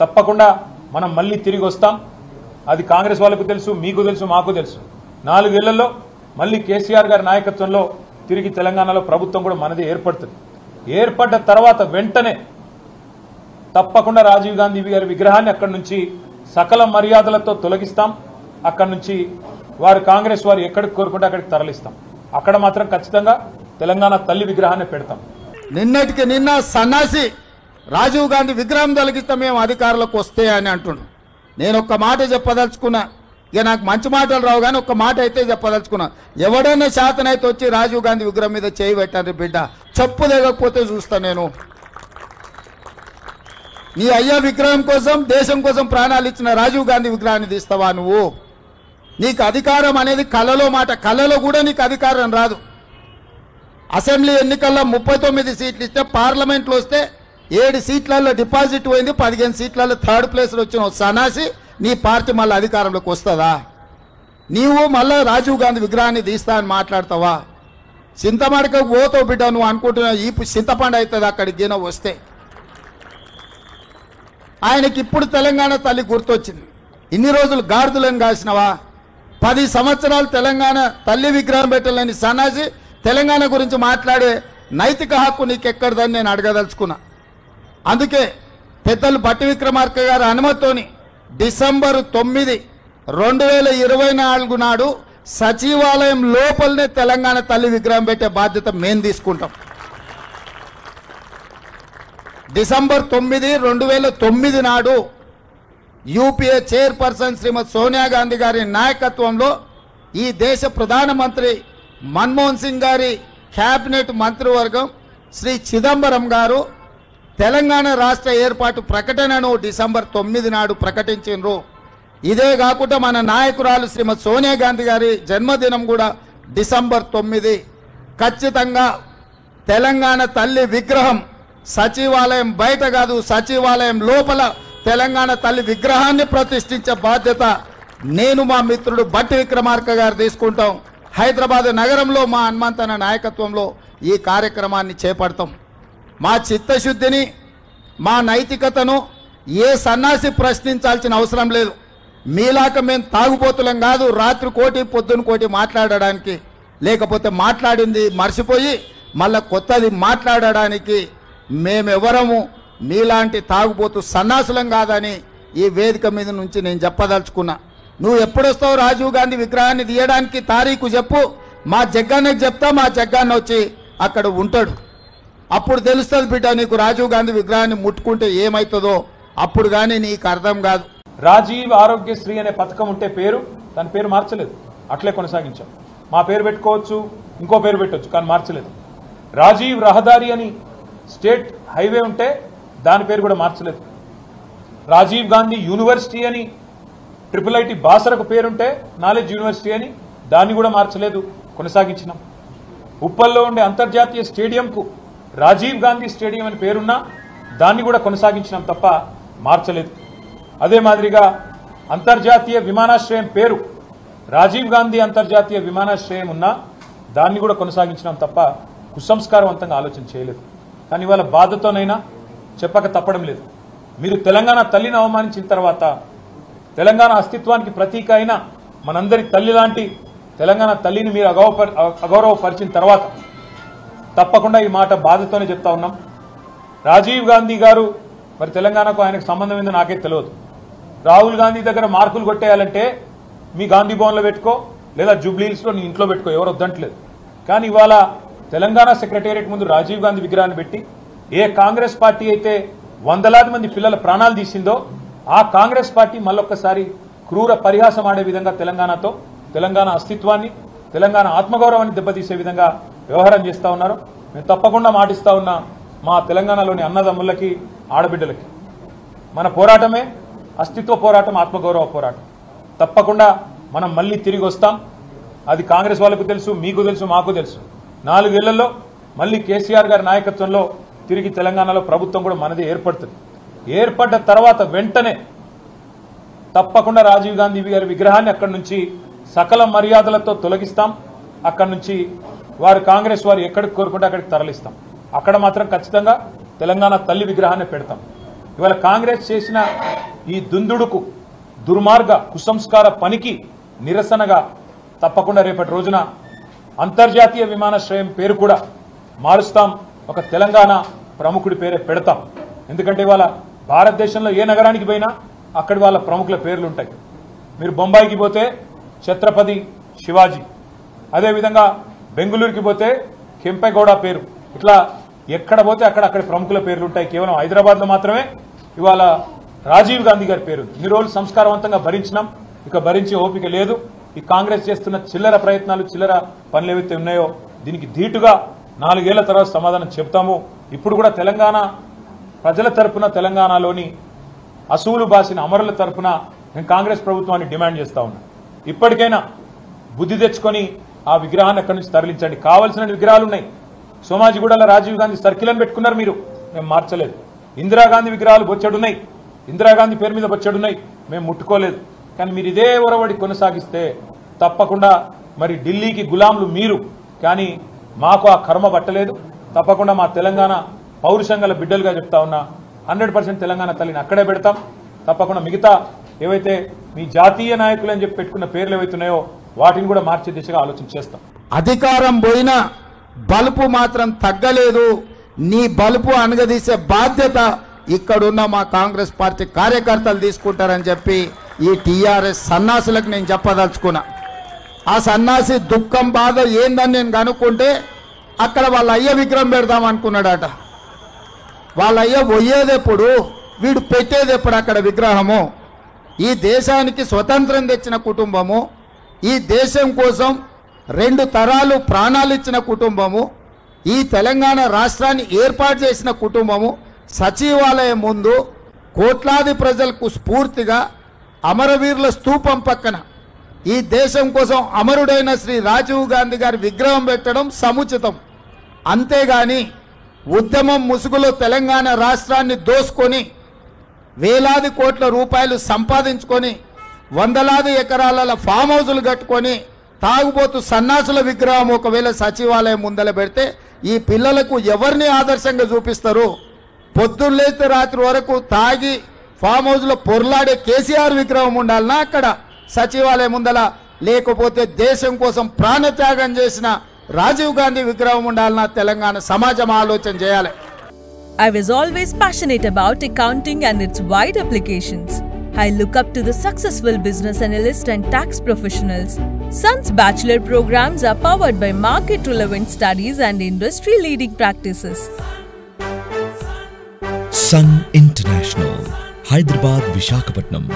తప్పకుండా మనం మళ్ళీ తిరిగి వస్తాం. అది కాంగ్రెస్ వాళ్ళకు తెలుసు, మీకు తెలుసు, మాకు తెలుసు. 4 ఏళ్లలో మళ్ళీ కేసీఆర్ గారి నాయకత్వంలో తిరిగి తెలంగాణలో ప్రభుత్వం కూడా మనది ఏర్పడుతుంది. ఏర్పడ్డ తర్వాత వెంటనే తప్పకుండా రాజీవ్ గాంధీ గారి విగ్రహాన్ని అక్కడి నుంచి సకల మర్యాదలతో తొలగిస్తాం. అక్కడి నుంచి వారు కాంగ్రెస్ వారు ఎక్కడికి కోరుకుంటే అక్కడికి తరలిస్తాం. అక్కడ మాత్రం ఖచ్చితంగా తెలంగాణ తల్లి విగ్రహాన్ని పెడతాం. నిన్నటికి నిన్న సన్నాసి రాజీవ్ గాంధీ విగ్రహం తొలగిస్తాం మేము అధికారులకు వస్తే అని అంటున్నాం. నేను ఒక్క మాట చెప్పదలుచుకున్నా. ఇక నాకు మంచి మాటలు రావు కానీ ఒక్క మాట అయితే చెప్పదలుచుకున్నా. ఎవడైనా శాతనైతే వచ్చి రాజీవ్ గాంధీ విగ్రహం మీద చేయి పెట్టారు బిడ్డ, చెప్పు లేకపోతే చూస్తా నేను. నీ అయ్యా విగ్రహం కోసం దేశం కోసం ప్రాణాలు ఇచ్చిన రాజీవ్ గాంధీ విగ్రహాన్ని తీస్తావా నువ్వు? నీకు అధికారం అనేది కళలో మాట, కళలో కూడా నీకు అధికారం రాదు. అసెంబ్లీ ఎన్నికల్లో 39 సీట్లు ఇస్తే పార్లమెంట్లో వస్తే 7 సీట్లలో డిపాజిట్ పోయింది, 15 సీట్లలో థర్డ్ ప్లేస్లో వచ్చిన సన్నాసి నీ పార్టీ మళ్ళీ అధికారంలోకి వస్తుందా? నీవు మళ్ళీ రాజీవ్ గాంధీ విగ్రహాన్ని తీస్తా అని మాట్లాడతావా? చింతమడకకు పోతావు బిడ్డ, నువ్వు అనుకుంటున్నావు ఈ చింతపండు అవుతుంది అక్కడికి గిన వస్తే. ఆయనకి ఇప్పుడు తెలంగాణ తల్లి గుర్తొచ్చింది. ఇన్ని రోజులు గాడిదలను కాసినవా? 10 సంవత్సరాలు తెలంగాణ తల్లి విగ్రహం పెట్టలేని సన్నాసి తెలంగాణ గురించి మాట్లాడే నైతిక హక్కు నీకెక్కడదని నేను అడగదలుచుకున్నా. అందుకే పెద్దలు బట్టి విక్రమార్క గారి అనుమతితోని డిసెంబర్ 9, 2024 నాడు సచివాలయం లోపలనే తెలంగాణ తల్లి విగ్రహం పెట్టే బాధ్యత మేము తీసుకుంటాం. డిసెంబర్ 9, 2009 నాడు యూపీఏ చైర్పర్సన్ శ్రీమతి సోనియా గాంధీ గారి నాయకత్వంలో ఈ దేశ ప్రధానమంత్రి మన్మోహన్ సింగ్ గారి క్యాబినెట్ మంత్రివర్గం శ్రీ చిదంబరం గారు తెలంగాణ రాష్ట్ర ఏర్పాటు ప్రకటనను డిసెంబర్ 9 నాడు ప్రకటించారు. ఇదే కాకుండా మన నాయకురాలు శ్రీమతి సోనియా గాంధీ గారి జన్మదినం కూడా డిసెంబర్ 9. ఖచ్చితంగా తెలంగాణ తల్లి విగ్రహం సచివాలయం బయట కాదు, సచివాలయం లోపల తెలంగాణ తల్లి విగ్రహాన్ని ప్రతిష్ఠించే బాధ్యత నేను మా మిత్రుడు బట్టి విక్రమార్క గారు తీసుకుంటాం. హైదరాబాద్ నగరంలో మా హనుమంతన నాయకత్వంలో ఈ కార్యక్రమాన్ని చేపడతాం. మా చిత్తశుద్ధిని, మా నైతికతను ఏ సన్నాసి ప్రశ్నించాల్సిన అవసరం లేదు. మీలాక మేము తాగుపోతులం కాదు, రాత్రి కోటి పొద్దున కోటి మాట్లాడడానికి, లేకపోతే మాట్లాడింది మర్చిపోయి మళ్ళా కొత్తది మాట్లాడడానికి మేమెవరము మీలాంటి తాగుపోతూ సన్నాసులం కాదని ఈ వేదిక మీద నుంచి నేను చెప్పదలుచుకున్నా. నువ్వు ఎప్పుడొస్తావు రాజీవ్ గాంధీ విగ్రహాన్ని తీయడానికి తారీఖు చెప్పు, మా జగ్గాన్నకి చెప్తా, మా జగ్గాన్న వచ్చి అక్కడ ఉంటాడు. అప్పుడు తెలుస్తుంది బిడ్డ నీకు రాజీవ్ గాంధీ విగ్రహాన్ని ముట్టుకుంటే ఏమవుతుందో. అప్పుడు కానీ నీకు అర్థం కాదు. రాజీవ్ ఆరోగ్యశ్రీ అనే పథకం ఉంటే దాని పేరు మార్చలేదు, అట్లే కొనసాగించాం. మా పేరు పెట్టుకోవచ్చు, ఇంకో పేరు పెట్టవచ్చు, కానీ మార్చలేదు. రాజీవ్ రహదారి అని స్టేట్ హైవే ఉంటే దాని పేరు కూడా మార్చలేదు. రాజీవ్ గాంధీ యూనివర్సిటీ అని IIIT బాసరకు పేరుంటే నాలెడ్జ్ యూనివర్సిటీ అని దాన్ని కూడా మార్చలేదు, కొనసాగించినాం. ఉప్పల్లో ఉండే అంతర్జాతీయ స్టేడియంకు రాజీవ్ గాంధీ స్టేడియం అని పేరున్నా దాన్ని కూడా కొనసాగించినాం తప్ప మార్చలేదు. అదే మాదిరిగా అంతర్జాతీయ విమానాశ్రయం పేరు రాజీవ్ గాంధీ అంతర్జాతీయ విమానాశ్రయం ఉన్నా దాన్ని కూడా కొనసాగించినాం తప్ప కుసంస్కారవంతంగా ఆలోచన చేయలేదు. కానీ ఇవాళ బాధతోనైనా చెప్పక తప్పడం లేదు. మీరు తెలంగాణ తల్లిని అవమానించిన తర్వాత, తెలంగాణ అస్తిత్వానికి ప్రతీక అయిన మనందరి తల్లి లాంటి తెలంగాణ తల్లిని మీరు అగౌరవపరిచిన తర్వాత తప్పకుండా ఈ మాట బాధతోనే చెప్తా ఉన్నాం. రాజీవ్ గాంధీ గారు మరి తెలంగాణకు ఆయనకు సంబంధం ఏందో నాకే తెలియదు. రాహుల్ గాంధీ దగ్గర మార్కులు కొట్టేయాలంటే మీ గాంధీ భవన్లో పెట్టుకో, లేదా జూబ్లీహిల్స్లో నీ ఇంట్లో పెట్టుకో, ఎవరు వద్దంటలేదు. కానీ ఇవాళ తెలంగాణ సెక్రటేరియట్ ముందు రాజీవ్ గాంధీ విగ్రహాన్ని పెట్టి ఏ కాంగ్రెస్ పార్టీ అయితే వందలాది మంది పిల్లల ప్రాణాలు తీసిందో ఆ కాంగ్రెస్ పార్టీ మళ్ళొక్కసారి క్రూర పరిహాసం ఆడే విధంగా తెలంగాణతో, తెలంగాణ అస్తిత్వాన్ని, తెలంగాణ ఆత్మగౌరవాన్ని దెబ్బతీసే విధంగా వ్యవహారం చేస్తూ ఉన్నారు. మేము తప్పకుండా మాటిస్తా ఉన్నా మా తెలంగాణలోని అన్నదమ్ములకి, ఆడబిడ్డలకి, మన పోరాటమే అస్తిత్వ పోరాటం, ఆత్మగౌరవ పోరాటం. తప్పకుండా మనం మళ్ళీ తిరిగి వస్తాం. అది కాంగ్రెస్ వాళ్ళకు తెలుసు, మీకు తెలుసు, మాకు తెలుసు. 4 ఏళ్లలో మళ్ళీ కేసీఆర్ గారి నాయకత్వంలో తిరిగి తెలంగాణలో ప్రభుత్వం కూడా మనది ఏర్పడుతుంది. ఏర్పడ్డ తర్వాత వెంటనే తప్పకుండా రాజీవ్ గాంధీ గారి విగ్రహాన్ని అక్కడి నుంచి సకల మర్యాదలతో తొలగిస్తాం. అక్కడి నుంచి వారు కాంగ్రెస్ వారు ఎక్కడికి కోరుకుంటే అక్కడికి తరలిస్తాం. అక్కడ మాత్రం ఖచ్చితంగా తెలంగాణ తల్లి విగ్రహాన్ని పెడతాం. ఇవాళ కాంగ్రెస్ చేసిన ఈ దుందుడుకు దుర్మార్గ కుసంస్కార పనికి నిరసనగా తప్పకుండా రేపటి రోజున అంతర్జాతీయ విమానాశ్రయం పేరు కూడా మారుస్తాం, ఒక తెలంగాణ ప్రముఖుడి పేరే పెడతాం. ఎందుకంటే ఇవాళ భారతదేశంలో ఏ నగరానికి పోయినా అక్కడి వాళ్ళ ప్రముఖుల పేర్లు ఉంటాయి. మీరు బొంబాయికి పోతే ఛత్రపతి శివాజీ, అదేవిధంగా బెంగళూరుకి పోతే కెంపెగౌడ పేరు, ఇట్లా ఎక్కడ పోతే అక్కడి ప్రముఖుల పేర్లు ఉంటాయి. కేవలం హైదరాబాద్లో మాత్రమే ఇవాళ రాజీవ్ గాంధీ గారి పేరు. ఇన్ని రోజులు సంస్కారవంతంగా భరించినాం, ఇక భరించే ఓపిక లేదు. ఈ కాంగ్రెస్ చేస్తున్న చిల్లర ప్రయత్నాలు, చిల్లర పనులు ఏవైతే ఉన్నాయో దీనికి ధీటుగా 4 ఏళ్ల తర్వాత సమాధానం చెప్తాము. ఇప్పుడు కూడా తెలంగాణ ప్రజల తరపున, తెలంగాణలోని అసూలు బాసిన అమరుల తరపున నేను కాంగ్రెస్ ప్రభుత్వాన్ని డిమాండ్ చేస్తా ఉన్నా, ఇప్పటికైనా బుద్ధి తెచ్చుకొని ఆ విగ్రహాన్ని అక్కడి నుంచి తరలించండి. కావాల్సిన విగ్రహాలు ఉన్నాయి. సోమాజిగూడలో రాజీవ్ గాంధీ సర్కిల్ అని పెట్టుకున్నారు మీరు, మేము మార్చలేదు. ఇందిరాగాంధీ విగ్రహాలు బొచ్చెడున్నాయి, ఇందిరాగాంధీ పేరు మీద బొచ్చెడున్నాయి, మేము ముట్టుకోలేదు. కానీ మీరు ఇదే ఒరవడి కొనసాగిస్తే తప్పకుండా మరి ఢిల్లీకి గులాంలు మీరు, కానీ మాకు ఆ కర్మ పట్టలేదు. తప్పకుండా మా తెలంగాణ పౌరుషంగల బిడ్డలుగా చెప్తా ఉన్నా, 100% తెలంగాణ తల్లిని అక్కడే పెడతాం. తప్పకుండా మిగతా ఏవైతే మీ జాతీయ నాయకులు అని చెప్పి పెట్టుకున్న పేర్లు ఏవైతున్నాయో వాటిని కూడా మార్చే దిశగా ఆలోచన చేస్తాం. అధికారం పోయినా బలుపు మాత్రం తగ్గలేదు. నీ బలుపు అనగదీసే బాధ్యత ఇక్కడున్న మా కాంగ్రెస్ పార్టీ కార్యకర్తలు తీసుకుంటారని చెప్పి ఈ టీఆర్ఎస్ సన్నాసులకు నేను చెప్పదలుచుకున్నా. ఆ సన్నాసి దుఃఖం బాధ ఏందని నేను కనుక్కుంటే అక్కడ వాళ్ళ అయ్య విగ్రహం పెడదాం అనుకున్నాడట. వాళ్ళ అయ్య పోయేదెప్పుడు, వీడు పెట్టేదెప్పుడు అక్కడ విగ్రహము? ఈ దేశానికి స్వతంత్రం తెచ్చిన కుటుంబము, ఈ దేశం కోసం 2 తరాలు ప్రాణాలు ఇచ్చిన కుటుంబము, ఈ తెలంగాణ రాష్ట్రాన్ని ఏర్పాటు చేసిన కుటుంబము సచివాలయం ముందు కోట్లాది ప్రజలకు స్ఫూర్తిగా అమరవీరుల స్తూపం పక్కన ఈ దేశం కోసం అమరుడైన శ్రీ రాజీవ్ గాంధీ గారి విగ్రహం పెట్టడం సముచితం. అంతేగాని ఉద్యమం ముసుగులో తెలంగాణ రాష్ట్రాన్ని దోసుకొని వేలాది కోట్ల రూపాయలు సంపాదించుకొని వందలాది ఎకరాల ఫామ్ హౌజులు కట్టుకొని తాగుబోతు సన్నాసుల విగ్రహం ఒకవేళ సచివాలయం ముందల పెడితే ఈ పిల్లలకు ఎవరిని ఆదర్శంగా చూపిస్తారు? పొద్దున్నేస్తే రాత్రి వరకు తాగి ఫామ్ హౌస్లో పొర్లాడే కేసీఆర్ విగ్రహం ఉండాలన్నా అక్కడ సచివాలయం ముందల, లేకపోతే దేశం కోసం ప్రాణత్యాగం చేసిన రాజీవ్ గాంధీ విగ్రహం ఉండాలన్నా తెలంగాణ సమాజం ఆలోచన చేయాలి. I was always passionate about accounting and its wide applications. I look up to the successful business analysts and tax professionals. Sun's bachelor programs are powered by market-relevant studies and industry-leading practices. Sun International, Hyderabad, Visakhapatnam.